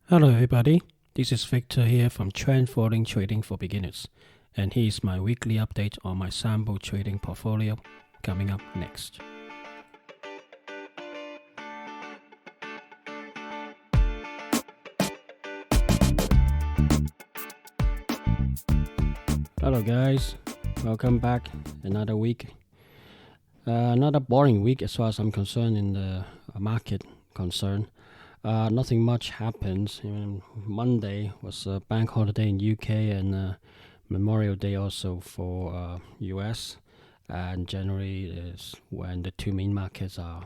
Hello, everybody. This is Victor here from Trend Following Trading for Beginners, and here's my weekly update on my sample trading portfolio coming up next. Hello, guys. Welcome back. Another week. Another boring week as far as I'm concerned in the market concern. Nothing much happens. Monday was a bank holiday in UK and Memorial Day also for US, and January is when the two main markets are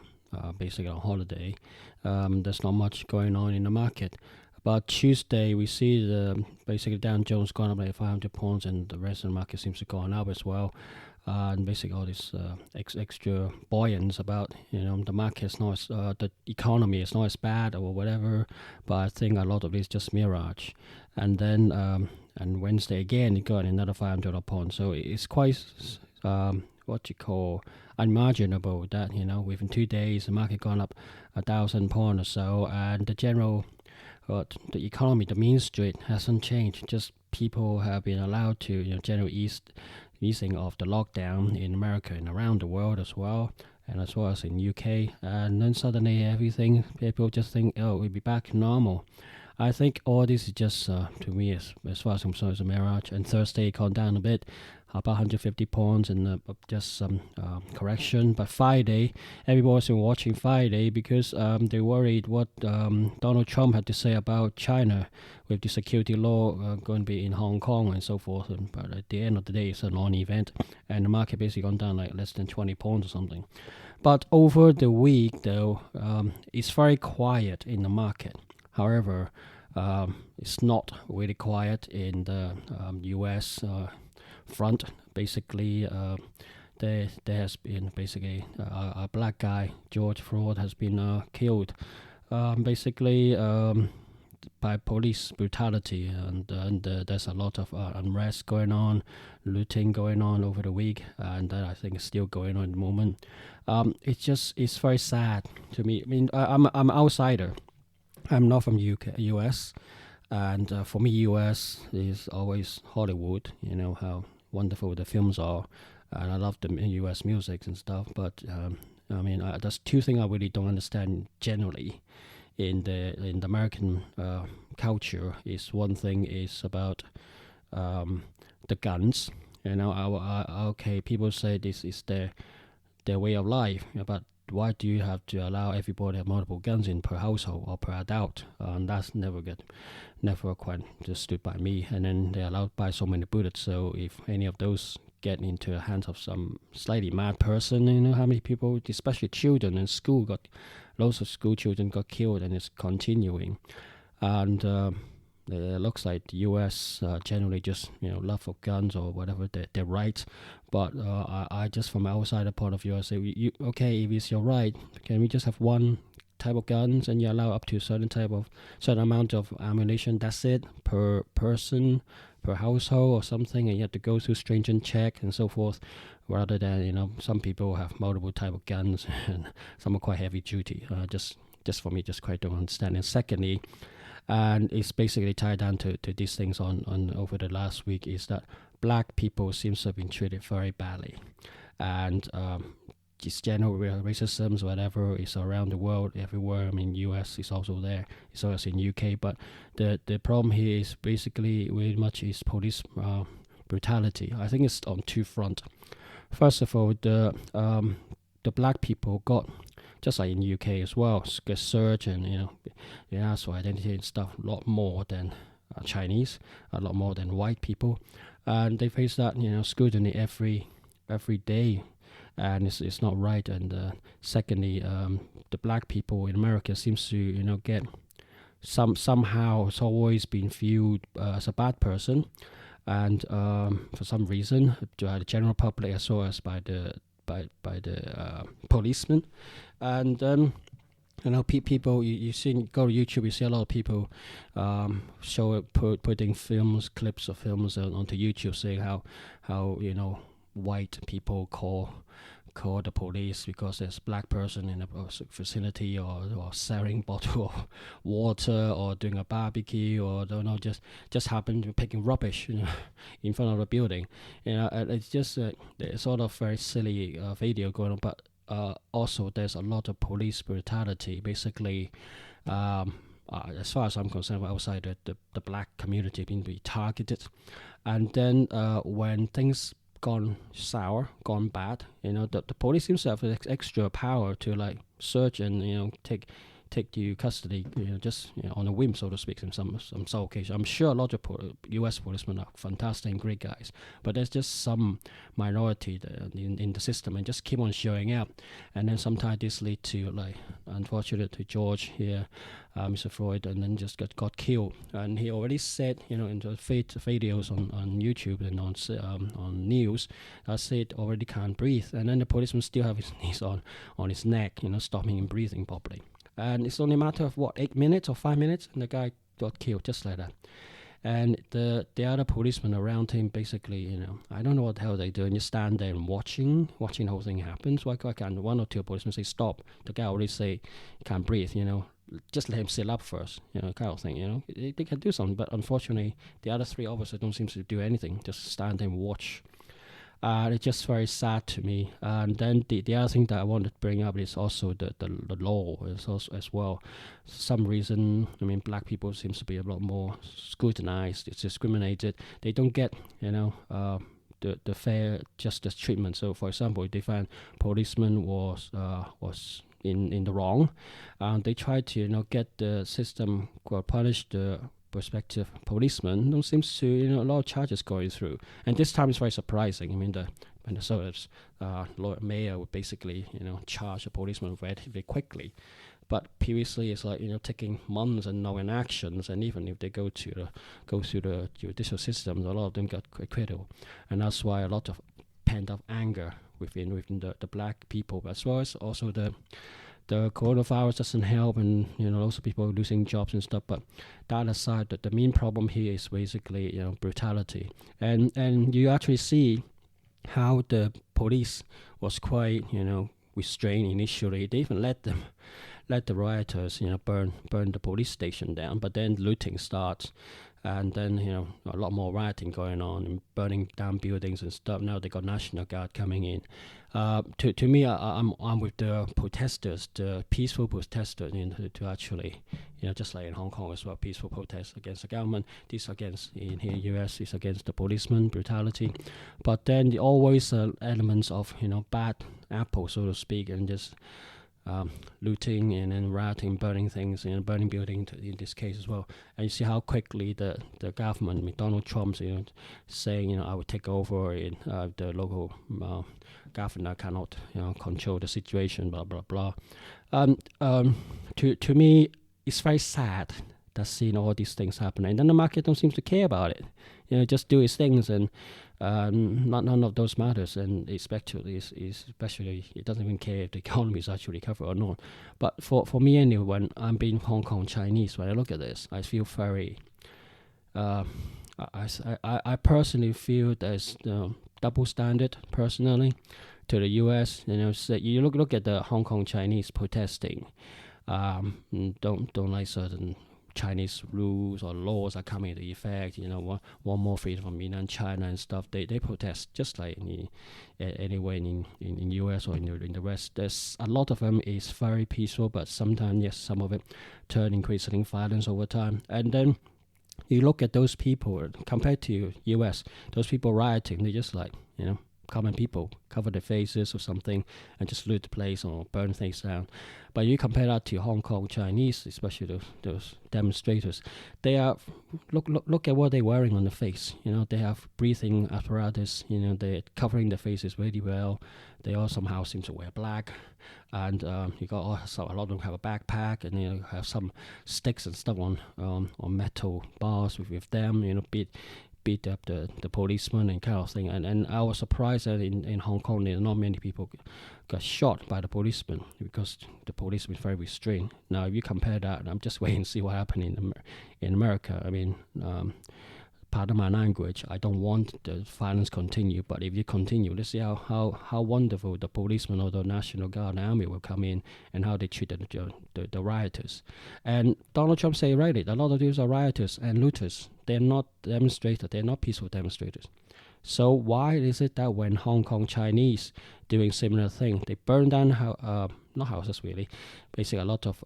basically on holiday. There's not much going on in the market. But Tuesday we see the basically Dow Jones gone up like 500 points, and the rest of the market seems to go on up as well. And basically all this extra buoyance about the market is not the economy is not as bad or whatever, but I think a lot of it is just mirage. And then and Wednesday again it got another 500 points, so it's quite what you call unmarginable that within 2 days the market gone up 1,000 points or so, and the general the economy, the main street hasn't changed. Just people have been allowed to general easing of the lockdown in America and around the world as well, and as well as in UK. And then suddenly everything, people just think, oh, we'll be back to normal. I think all this is just, to me, as far as I'm concerned, is a mirage. And Thursday calmed down a bit, about 150 points, and just some correction. But Friday, everybody's been watching Friday because they worried what Donald Trump had to say about China with the security law going to be in Hong Kong and so forth. But at the end of the day, it's a non-event, and the market basically gone down like less than 20 points or something. But over the week, though, it's very quiet in the market. However, it's not really quiet in the U.S. Front. Basically, there has been basically a black guy, George Floyd, has been killed. Basically. By police brutality, and there's a lot of unrest going on, looting going on over the week, and that I think is still going on at the moment. It's very sad to me. I mean, I'm an outsider. I'm not from UK, US, and for me, US is always Hollywood. You know how wonderful the films are, and I love the US music and stuff. But I mean, there's two things I really don't understand generally in the American culture. Is one thing is about the guns. Okay, people say this is their way of life, but why do you have to allow everybody to have multiple guns in per household or per adult? And that's never quite understood by me. And then they're allowed to buy so many bullets. So if any of those get into the hands of some slightly mad person, how many people, especially children in school, got lots of school children got killed, and it's continuing. And it looks like the U.S. Generally just love for guns or whatever their right, but I just from outside point of view, I say, okay, if it's your right, can we just have one type of guns, and you allow up to a certain amount of ammunition? That's it per person, per household or something, and you have to go through stringent check and so forth, rather than some people have multiple type of guns and some are quite heavy duty. Just for me, just quite don't understand. And secondly, and it's basically tied down to these things on over the last week, is that black people seems to have been treated very badly, and just general racism, whatever, is around the world, everywhere. I mean, US is also there, it's also in UK, but the problem here is basically very much is police brutality. I think it's on two fronts. First of all, the black people got, just like in UK as well, get searched, and they ask for identity and stuff a lot more than Chinese, a lot more than white people, and they face that scrutiny every day, and it's not right. And secondly, the black people in America seems to get somehow it's always been viewed as a bad person, and for some reason, the general public as well as by the policemen. And people, you see, go to YouTube, you see a lot of people putting clips of films onto YouTube, saying how white people call the police because there's a black person in a vicinity, or selling bottle of water, or doing a barbecue, or don't know, just happen to picking rubbish, in front of the building. It's just a sort of very silly video going on, but also there's a lot of police brutality. Basically, as far as I'm concerned, outside the black community being targeted, and then when things gone sour, gone bad, the police himself has extra power to like search and take you custody, just on a whim, so to speak, in some occasions. I'm sure a lot of U.S. policemen are fantastic and great guys, but there's just some minority in the system and just keep on showing up, and then sometimes this lead to, like, unfortunately, to George here, Mr. Floyd, and then just got killed. And he already said, in the videos on YouTube and on news, said already can't breathe, and then the policeman still have his knees on his neck, stopping him breathing properly. And it's only a matter of 8 minutes or 5 minutes, and the guy got killed just like that. And the other policemen around him, basically, I don't know what the hell they do, and you stand there and watching the whole thing happens. Why can't one or two policemen say stop? The guy already say he can't breathe, just let him sit up first, kind of thing. They can do something, but unfortunately, the other three officers don't seem to do anything, just stand there and watch. It's just very sad to me. And then the other thing that I wanted to bring up is also the law is also as well. For some reason, black people seems to be a lot more scrutinized. It's discriminated. They don't get, the fair justice treatment. So, for example, if they find policeman was in the wrong, they try to get the system punish the prospective policeman. There seems to a lot of charges going through, and this time it's very surprising. When the mayor would basically charge a policeman very quickly, but previously it's like taking months and no actions, and even if they go through the judicial system, a lot of them got acquitted, and that's why a lot of pent up anger within the black people, as well as also the coronavirus doesn't help, and lots of people losing jobs and stuff. But that aside, the main problem here is basically brutality, and you actually see how the police was quite restrained initially. They even let the rioters burn the police station down, but then looting starts. And then a lot more rioting going on and burning down buildings and stuff. Now they got National Guard coming in. To me, I'm with the protesters, the peaceful protesters, to actually just like in Hong Kong as well, peaceful protests against the government. This against in here US is against the policeman brutality, but then always elements of bad apple, so to speak, and just looting and then rioting, burning things, burning buildings in this case as well. And you see how quickly the government, Donald Trump, saying, I will take over, the local governor cannot, control the situation, blah, blah, blah. To me, it's very sad that seeing all these things happening. And then the market don't seem to care about it. Just do its things, and none of those matters. And especially it doesn't even care if the economy is actually covered or not. But for me anyway, when I'm being Hong Kong Chinese, when I look at this, I feel very I personally feel there's double standard personally to the US. So you look at the Hong Kong Chinese protesting, don't like certain Chinese rules or laws are coming into effect. Want more freedom from mainland China and stuff. They protest just like anywhere in US or in the West. There's a lot of them is very peaceful, but sometimes yes, some of it turn increasingly violence over time. And then you look at those people compared to US, those people rioting, they just like common people cover their faces or something and just loot the place or burn things down. But you compare that to Hong Kong Chinese, especially those demonstrators, they are look at what they're wearing on the face. They have breathing apparatus. They're covering their faces really well. They all somehow seem to wear black, and you got a lot of them have a backpack, and have some sticks and stuff on metal bars with them. Beat up the policeman and kind of thing. And I was surprised that in Hong Kong there not many people got shot by the policeman, because the policeman is very restrained. Now if you compare that, I'm just waiting to see what happened in America. pardon my language, I don't want the violence continue. But if you continue, let's see how wonderful the policemen or the National Guard and Army will come in and how they treat the rioters. And Donald Trump say rightly, a lot of these are rioters and looters. They're not demonstrators. They're not peaceful demonstrators. So why is it that when Hong Kong Chinese doing similar thing, they burn down not houses really, basically a lot of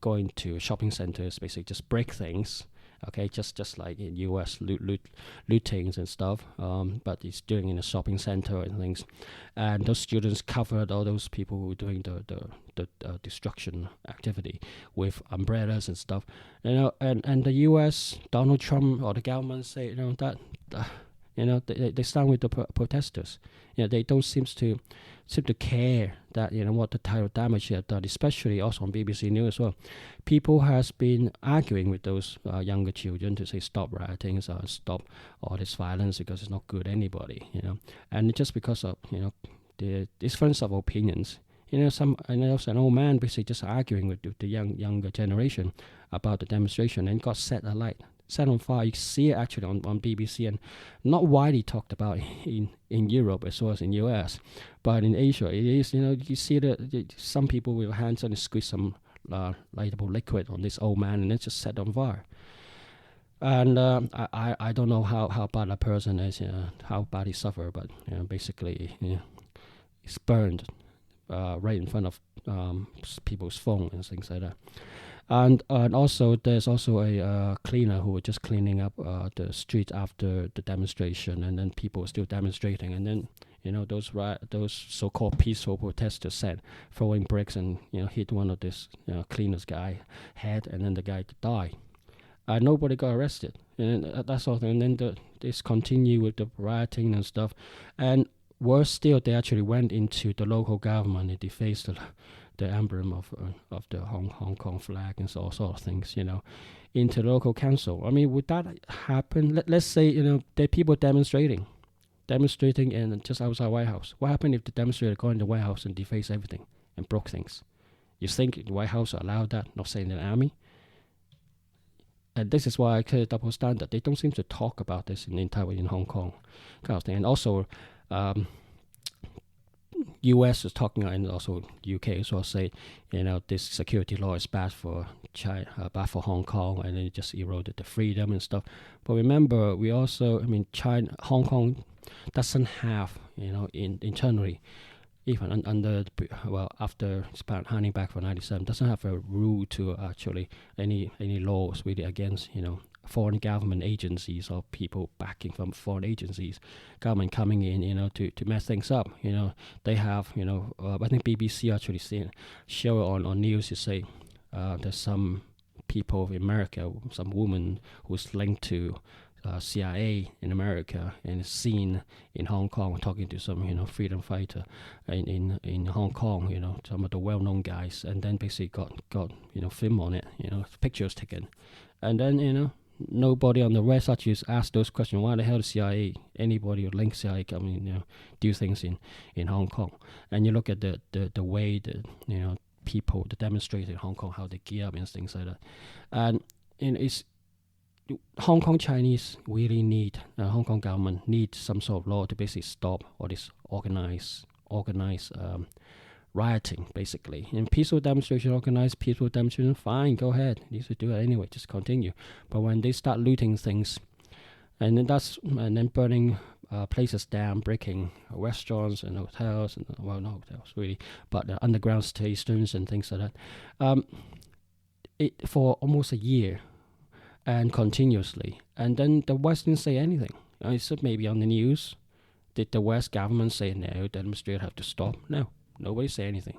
going to shopping centers, basically just break things. Okay, just like in U.S. lootings and stuff, but it's doing in a shopping center and things, and those students covered all those people who were doing the destruction activity with umbrellas and stuff, and the U.S. Donald Trump or the government say that. They stand with the protesters. They don't seem to care that what the type of damage they have done. Especially also on BBC News as well, people has been arguing with those younger children to say stop rioting, stop all this violence because it's not good anybody. And just because of the difference of opinions. An old man basically just arguing with the younger generation about the demonstration and got set on fire. You see it actually on BBC, and not widely talked about in Europe as well as in US, but in Asia it is. You see that some people with hands on squeeze some lightable liquid on this old man and it's just set on fire. And I don't know how bad a person is, how bad he suffered, but basically it's burned right in front of people's phone and things like that. And also, there's also a cleaner who was just cleaning up the street after the demonstration, and then people were still demonstrating, and then those so-called peaceful protesters said throwing bricks and hit one of this cleaner's guy head, and then the guy died. Nobody got arrested, and that's all. And then this continue with the rioting and stuff, and worse still, they actually went into the local government and defaced the emblem of the Hong Kong flag and all sort of things, into the local council. I mean, would that happen? Let's say, there are people demonstrating in just outside White House. What happened if the demonstrator go in the White House and deface everything and broke things? You think the White House allowed that, not saying the army? And this is why I call it double standard. They don't seem to talk about this in Taiwan, in Hong Kong, kind of thing. And also, U.S. is talking, and also U.K. as well, say, this security law is bad for China, bad for Hong Kong, and then it just eroded the freedom and stuff. But remember, we also, Hong Kong doesn't have, internally, even under, after handing back for 97, doesn't have a rule to actually any laws really against, foreign government agencies or people backing from foreign agencies, government coming in, to mess things up. They have, I think BBC actually show on news to say there's some people in America, some woman who's linked to CIA in America and is seen in Hong Kong talking to some freedom fighter in Hong Kong, some of the well-known guys, and then basically got film on it, pictures taken, and then nobody on the West actually asked those questions. Why the hell the CIA, anybody who links CIA coming, do things in Hong Kong? And you look at the way the people, the demonstrators in Hong Kong, how they gear up and things like that. And it's Hong Kong Chinese really need, Hong Kong government needs some sort of law to basically stop all this organized rioting, basically. And peaceful demonstration, organized peaceful demonstration, fine, go ahead. You should do it anyway, just continue. But when they start looting things, and then burning places down, breaking restaurants and hotels, and not hotels really, but underground stations and things like that, it for almost a year, and continuously. And then the West didn't say anything. I said maybe on the news, did the West government say no, demonstrators have to stop? No. Nobody say anything.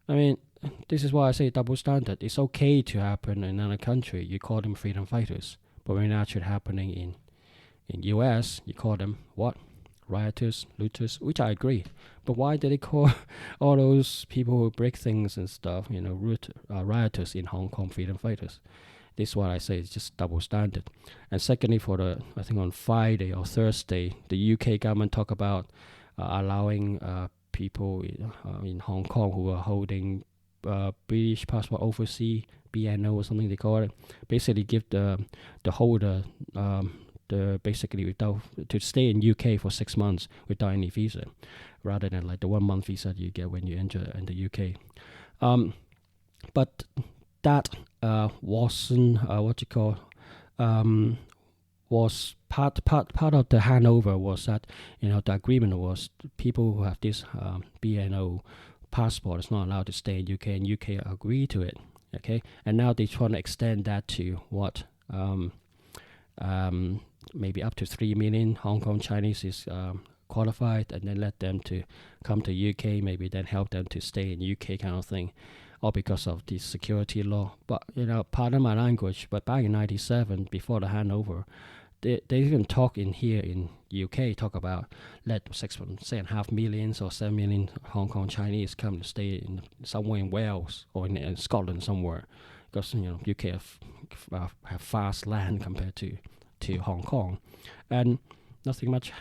This is why I say double standard. It's okay to happen in another country. You call them freedom fighters. But when it's actually happening in US, you call them what? Rioters, looters, which I agree. But why did they call all those people who break things and stuff, rioters in Hong Kong freedom fighters? This is what I say, it's just double standard. And secondly, I think on Friday or Thursday, the UK government talk about allowing people in Hong Kong who are holding British passport overseas, BNO or something they call it, basically give the holder the basically without to stay in UK for 6 months without any visa, rather than like the 1 month visa you get when you enter in the UK. But that wasn't what you call was part of the handover was that the agreement was people who have this BNO passport is not allowed to stay in UK, and UK agree to it. Okay, and now they're trying to extend that to what maybe up to 3 million Hong Kong Chinese is qualified, and then let them to come to UK, maybe then help them to stay in UK kind of thing, all because of the security law. But pardon my language, but back in '97, before the handover, they even talk in here in UK, talk about let 6.5 million or 7 million Hong Kong Chinese come to stay in somewhere in Wales or in Scotland somewhere, because UK have vast land compared to Hong Kong, and nothing much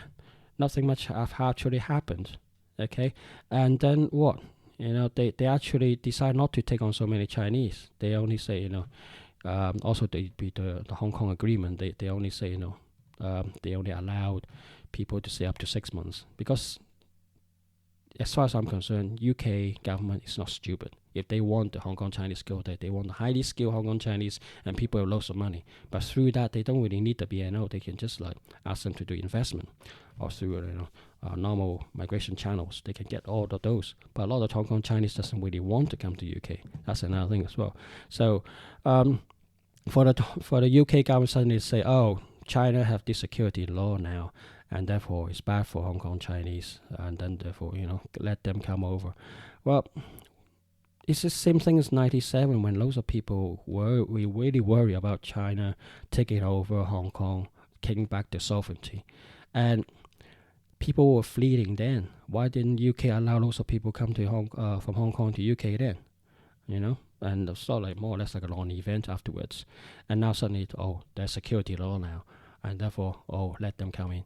have actually happened. Okay, and then what? They actually decide not to take on so many Chinese. They only say also the Hong Kong agreement. They only say they only allowed people to stay up to 6 months, because as far as I'm concerned, UK government is not stupid. If they want the Hong Kong Chinese go there, they want the highly skilled Hong Kong Chinese and people with lots of money. But through that, they don't really need the BNO. They can just like ask them to do investment, or through normal migration channels. They can get all of those. But a lot of Hong Kong Chinese doesn't really want to come to UK. That's another thing as well. So for the UK government suddenly say, oh, China have this security law now, and therefore it's bad for Hong Kong Chinese, and then therefore let them come over. Well, it's the same thing as '97, when loads of people we really worry about China taking over Hong Kong, taking back their sovereignty, and people were fleeing then. Why didn't UK allow lots of people come to from Hong Kong to UK then? And it's sort of like more or less like a long event afterwards. And now suddenly, there's security law now, and therefore, let them come in.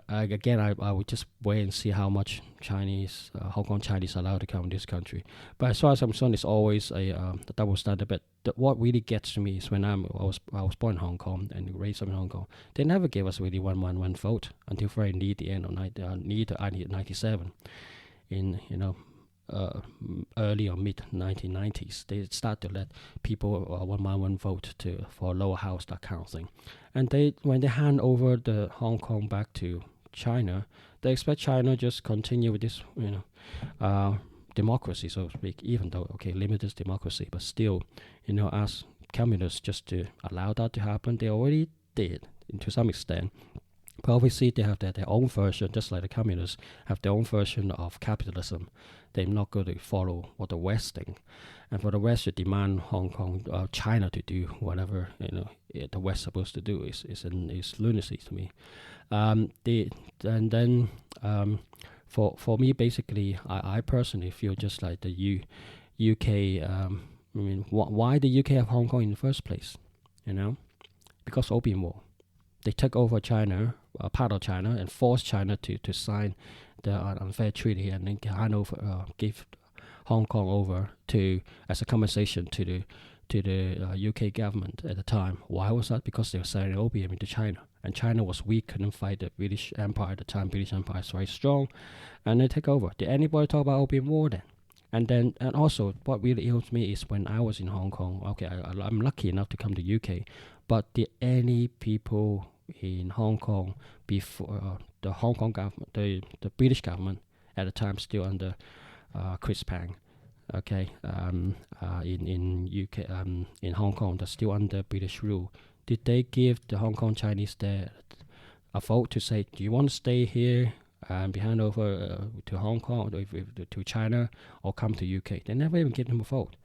Again, I would just wait and see how much Chinese, Hong Kong Chinese are allowed to come in this country. But as far as I'm concerned, it's always a double standard. But what really gets to me is when I was born in Hong Kong and raised up in Hong Kong, they never gave us really one vote until very near the end of 97. In early or mid 1990s, they start to let people one man one vote for lower house, that kind of thing. And when they hand over the Hong Kong back to China, they expect China just continue with this democracy, so to speak, even though limited democracy, but still ask communists just to allow that to happen. They already did to some extent. But obviously they have their own version, just like the communists have their own version of capitalism. They're not going to follow what the West think. And for the West to demand Hong Kong, China to do whatever the West is supposed to do is lunacy to me. For me, basically, I personally feel just like the UK. Why the UK have Hong Kong in the first place? Because Opium War. They took over China, part of China, and forced China to sign the unfair treaty, and then give Hong Kong over as a compensation to the UK government at the time. Why was that? Because they were selling opium into China, and China was weak, couldn't fight the British Empire at the time. British Empire is very strong, and they take over. Did anybody talk about Opium War then? And also, what really ails me is when I was in Hong Kong. Okay, I'm lucky enough to come to UK, but did any people in Hong Kong before the Hong Kong government, the British government at the time, still under Chris Pang, in UK, in Hong Kong, they're still under British rule. Did they give the Hong Kong Chinese there a vote to say, do you want to stay here and be handed over to Hong Kong, to China, or come to UK? They never even give them a vote.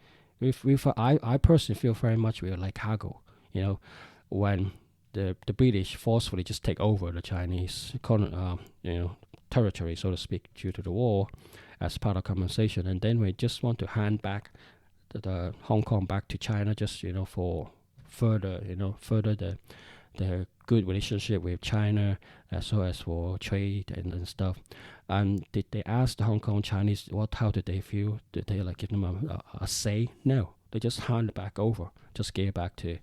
I personally feel very much we are like cargo, when the British forcefully just take over the Chinese territory, so to speak, due to the war, as part of compensation, and then we just want to hand back the Hong Kong back to China, just for further the good relationship with China as well as for trade and stuff. And did they ask the Hong Kong Chinese how did they feel? Did they like give them a say? No, they just hand it back over, just gave it back to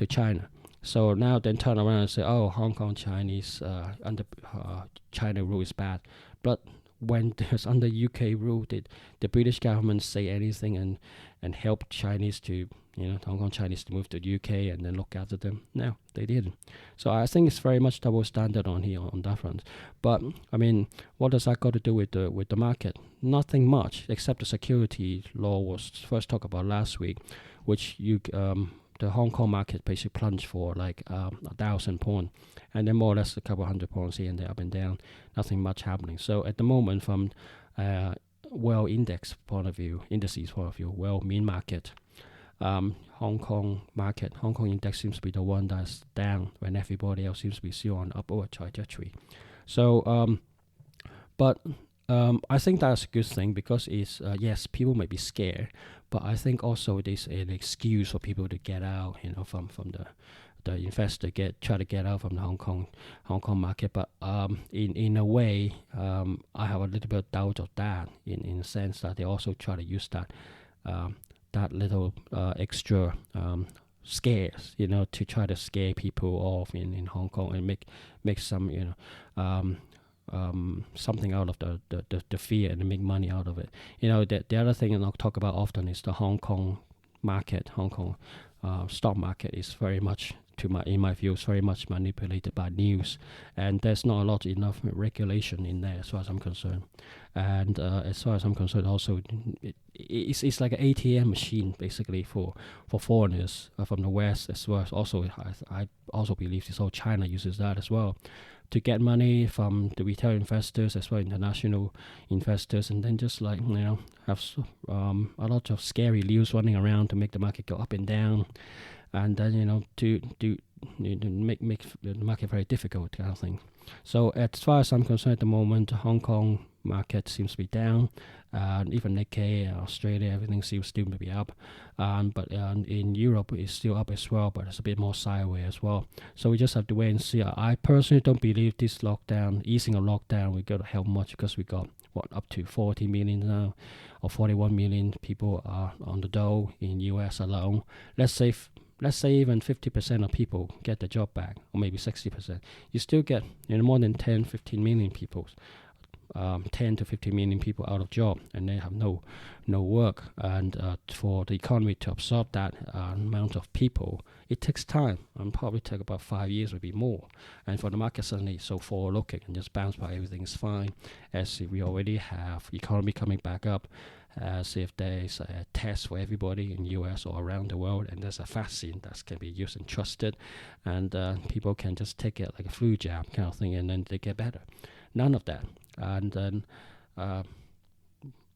China. So now then turn around and say, oh, Hong Kong Chinese under China rule is bad. But when there's under UK rule, did the British government say anything and help Chinese to, Hong Kong Chinese to move to the UK and then look after them? No, they didn't. So I think it's very much double standard on here on that front. But I mean, what does that got to do with the market? Nothing much, except the security law was first talked about last week, which the Hong Kong market basically plunged for like 1,000 points, and then more or less a couple hundred points here and there, up and down. Nothing much happening. So at the moment, from well index point of view, indices point of view, well mean market, Hong Kong index seems to be the one that's down when everybody else seems to be still on upward trajectory. So, I think that's a good thing because it's yes, people may be scared, but I think also it is an excuse for people to get out, from the investor try to get out from the Hong Kong market. But in a way, I have a little bit of doubt of that in the sense that they also try to use that little extra scares, to try to scare people off in Hong Kong and make some something out of the fear and make money out of it. The other thing I'll talk about often is the Hong Kong market. Hong Kong stock market is very much, in my view, is very much manipulated by news, and there's not enough regulation in there as far as I'm concerned. And as far as I'm concerned, also it's like an ATM machine basically for foreigners from the West as well. Also, I also believe this whole China uses that as well to get money from the retail investors as well international investors, and then just like have a lot of scary news running around to make the market go up and down, and then to make the market very difficult kind of thing. So as far as I'm concerned at the moment, Hong Kong market seems to be down, and even Nikkei, Australia, everything seems still to be up, but in Europe it's still up as well, but it's a bit more sideways as well. So we just have to wait and see. I personally don't believe this easing of lockdown will go to help much, because we got up to 40 million now, or 41 million people are on the dole in US alone. Let's say even 50% of people get the job back, or maybe 60%. You still get more than 10-15 million people, 10 to 15 million people out of job, and they have no work. And for the economy to absorb that amount of people, it takes time, and probably take about 5 years, maybe more. And for the market suddenly so forward-looking and just bounce back, everything is fine, as if we already have economy coming back up, as if there's a test for everybody in US or around the world, and there's a vaccine that can be used and trusted, and people can just take it like a flu jab kind of thing, and then they get better. None of that. And then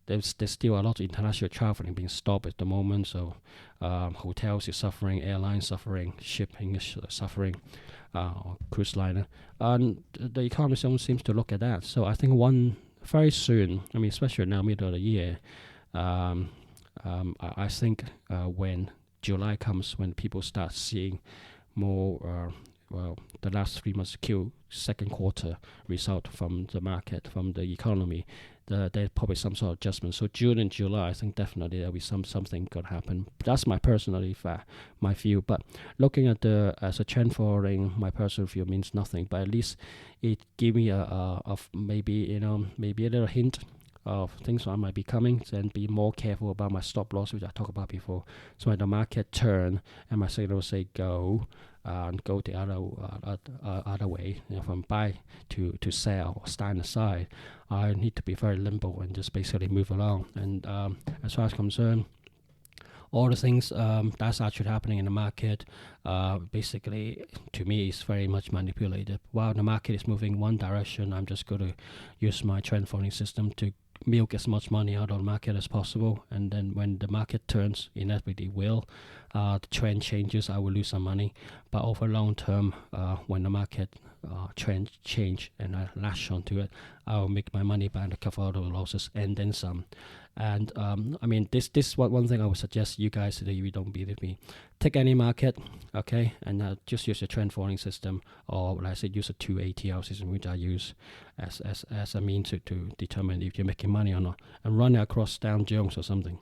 there's still a lot of international traveling being stopped at the moment. So hotels is suffering, airlines suffering, shipping is suffering, cruise liner, and the economy seems to look at that. So I think very soon, especially now middle of the year, I think when July comes, when people start seeing more the last 3 months second quarter result from the market, from the economy, there's probably some sort of adjustment. So June and July, I think definitely there'll be something could happen. That's my personal my view. But looking at as a trend following, my personal view means nothing. But at least it gave me maybe a little hint of things that might be coming, and be more careful about my stop loss, which I talked about before. So when the market turn and my signal say go, and go the other way, from buy to sell or stand aside, I need to be very limber and just basically move along. And as far as concerned, all the things that's actually happening in the market, basically, to me, is very much manipulated. While the market is moving one direction, I'm just going to use my trend following system to milk as much money out of the market as possible. And then when the market turns, inevitably will, the trend changes, I will lose some money. But over long term, when the market trend change and I lash onto it, I will make my money back to cover all the losses and then some. And I mean, this one thing I would suggest you guys that you don't believe me. Take any market, okay, and just use a trend following system, or like I said, use a 2 ATL system, which I use as a means to determine if you're making money or not, and run it across Dow Jones or something,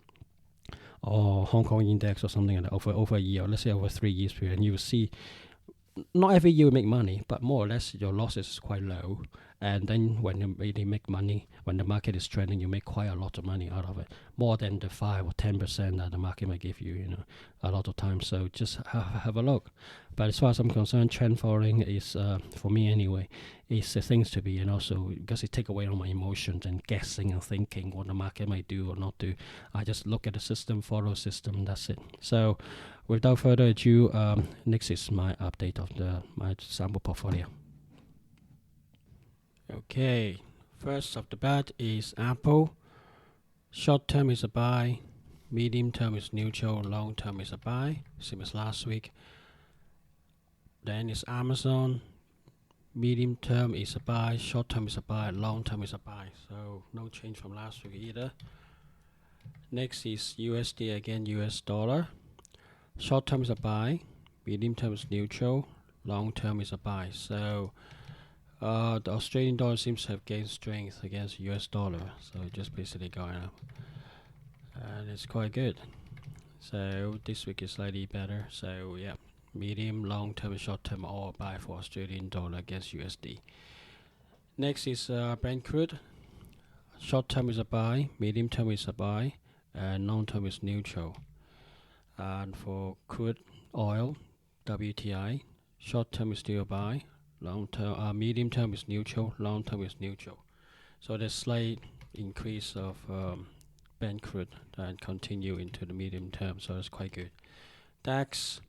or Hong Kong index or something like that over a year, let's say over 3 years period, and you will see not every year you make money, but more or less your losses is quite low. And then when you really make money, when the market is trending, you make quite a lot of money out of it, more than the 5 or 10% that the market might give you, a lot of times. So just have a look. But as far as I'm concerned, trend following is, for me anyway, is the things to be, so because it take away all my emotions and guessing and thinking what the market might do or not do. I just look at the system, follow system, that's it. So without further ado, next is my update of my sample portfolio. Okay, first off the bat is Apple. Short term is a buy, medium term is neutral, long term is a buy, same as last week. Then is Amazon. Medium term is a buy, short term is a buy, long term is a buy. So no change from last week either. Next is USD again, US dollar. Short term is a buy, medium term is neutral, long term is a buy. So the Australian dollar seems to have gained strength against US dollar, so just basically going up, and it's quite good. So this week is slightly better. So yeah, medium, long term, and short term all buy for Australian dollar against USD. Next is Brent crude. Short term is a buy, medium term is a buy, and long term is neutral. And for crude oil, WTI, short term is still a buy, long term, medium term is neutral, long term is neutral. So there's slight increase of Brent crude and continue into the medium term, so it's quite good. DAX,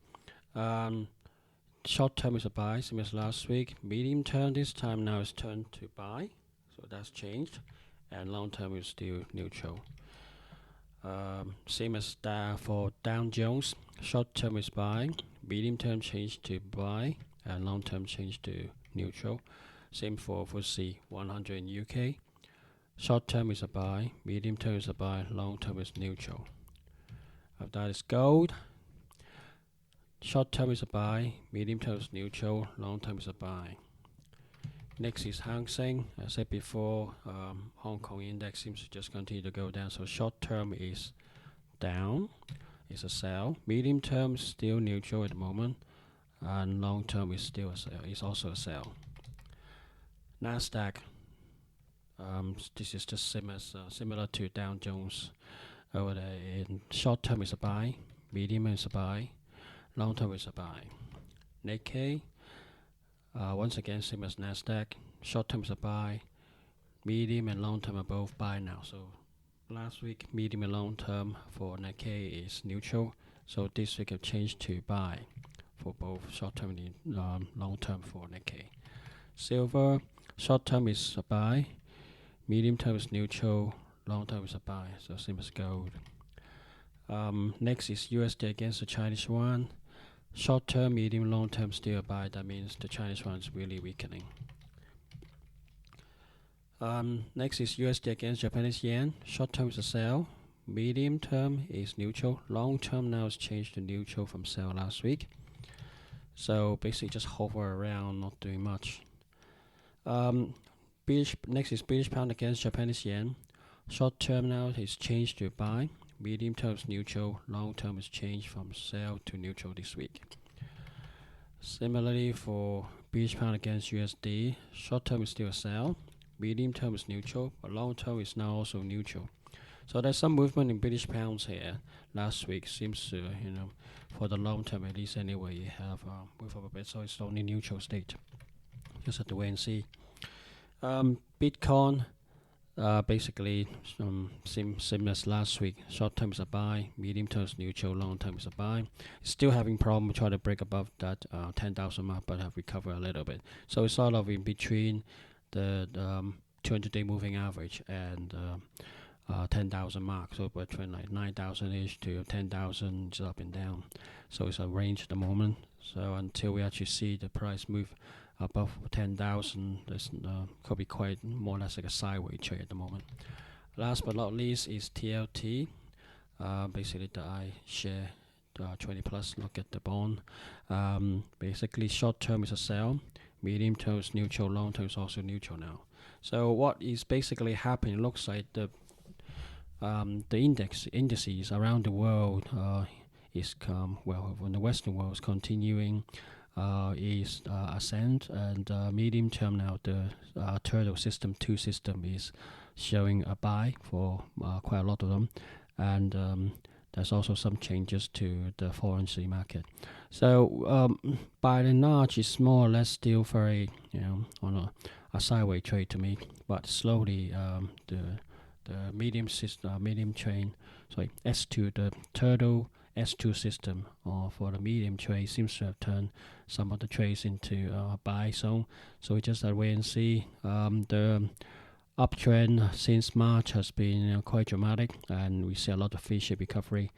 short term is a buy, same as last week. Medium term this time now is turned to buy, so that's changed, and long term is still neutral. Same as for Dow Jones, short term is buy, medium term change to buy, and long term change to neutral. Same for FTSE 100 in UK. Short term is a buy, medium term is a buy, long term is neutral. After that is gold. Short term is a buy, medium term is neutral, long term is a buy. Next is Hang Seng. As I said before, Hong Kong index seems to just continue to go down. So short term is down, is a sell. Medium term is still neutral at the moment, and long term is still a sell. Is also a sell. Nasdaq. This is just similar to Dow Jones over there. In short term is a buy, medium is a buy, long term is a buy. Nikkei. Once again, same as Nasdaq. Short term is a buy, medium and long term are both buy now. So last week, medium and long term for Nikkei is neutral. So this week have changed to buy for both short term and long term for Nikkei. Silver, short term is a buy, medium term is neutral, long term is a buy. So same as gold. Next is USD against the Chinese yuan. Short term, medium, long term still a buy. That means the Chinese yuan is really weakening. Next is USD against Japanese yen. Short term is a sell. Medium term is neutral. Long term now is changed to neutral from sell last week. So basically just hover around, not doing much. Next is British pound against Japanese yen. Short term now is changed to buy. Medium term is neutral, long term is changed from sell to neutral this week. Similarly for British pound against USD, short term is still a sell, medium term is neutral, but long term is now also neutral. So there's some movement in British pounds here. Last week seems to, for the long term at least anyway, you have move up a bit, so it's only neutral state. Just have to wait and see. Bitcoin. Basically, same as last week. Short term is a buy, medium term is neutral, long term is a buy. Still having problem trying to break above that 10,000 mark, but have recovered a little bit. So it's sort of in between the 200-day moving average and 10,000 mark. So between like 9,000 ish to 10,000, just up and down. So it's a range at the moment. So until we actually see the price move above 10,000, this could be quite more or less like a sideways trade at the moment. Last but not least is TLT. Basically, the iShare 20 plus. Look at the bond. Basically, short term is a sell, medium term is neutral, long term is also neutral now. So what is basically happening? Looks like the indices around the world is in the Western world is continuing is ascend, and medium term now the turtle system 2 system is showing a buy for quite a lot of them, and there's also some changes to the foreign sea market. So by and large, it's more or less still very on a sideways trade to me, but slowly the medium train, sorry, S2, the turtle S2 system, or for the medium trade, seems to have turned some of the trades into buy zone. So we just wait and see. The uptrend since March has been quite dramatic, and we see a lot of V-shaped recovery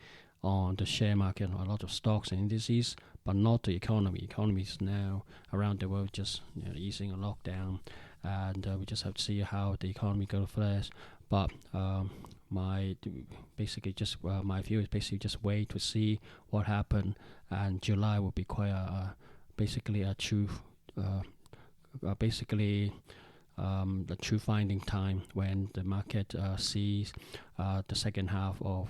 on the share market, a lot of stocks and indices, but not the economy. Economy is now around the world just easing a lockdown, and we just have to see how the economy goes flash. But my view is basically just wait to see what happened, and July will be quite basically a true the true finding time when the market sees the second half of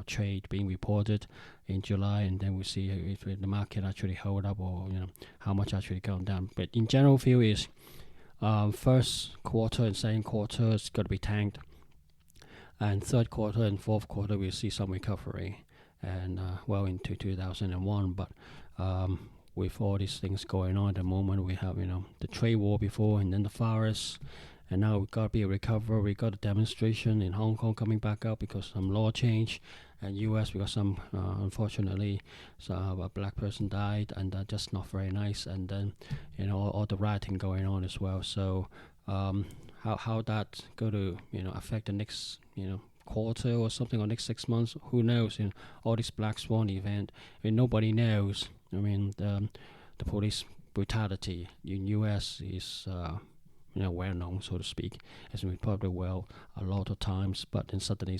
trade being reported in July, and then we see if the market actually hold up, or how much actually gone down. But in general view is first quarter and second quarter is going to be tanked, and third quarter and fourth quarter we'll see some recovery, and well into 2001. But with all these things going on at the moment, we have the trade war before, and then the virus, and now we got to be a recovery. We got a demonstration in Hong Kong coming back up because some law change, and US we got some unfortunately a black person died, and just not very nice, and then all the rioting going on as well. So how that going to affect the next quarter or something, or next 6 months, who knows? All this black swan event, nobody knows. The police brutality in US is well known, so to speak, as we probably well a lot of times. But then suddenly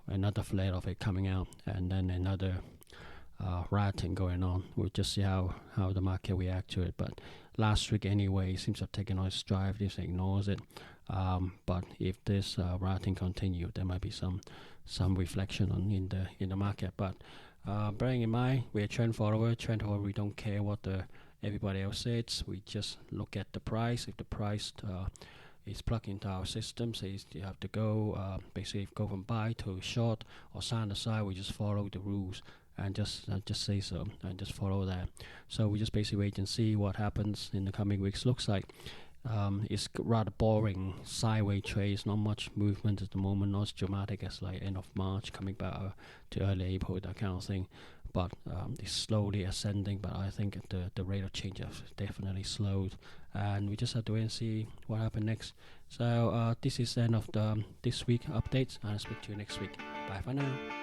another flare of it coming out, and then another rioting going on. We'll just see how the market react to it. But last week anyway, seems to have taken on its drive. This ignores it. But if this rioting continue, there might be some reflection in the market. But bearing in mind, we're a trend follower. We don't care what everybody else says. We just look at the price. If the price is plugged into our system, says you have to go basically go from buy to short or sign aside, we just follow the rules and just say so and just follow that. So we just basically wait and see what happens in the coming weeks. Looks like it's rather boring sideways trades, not much movement at the moment, not as dramatic as like end of March coming back to early April, that kind of thing. But it's slowly ascending, but I think the rate of change has definitely slowed, and we just have to wait and see what happens next. So this is the end of this week updates, and I'll speak to you next week. Bye for now.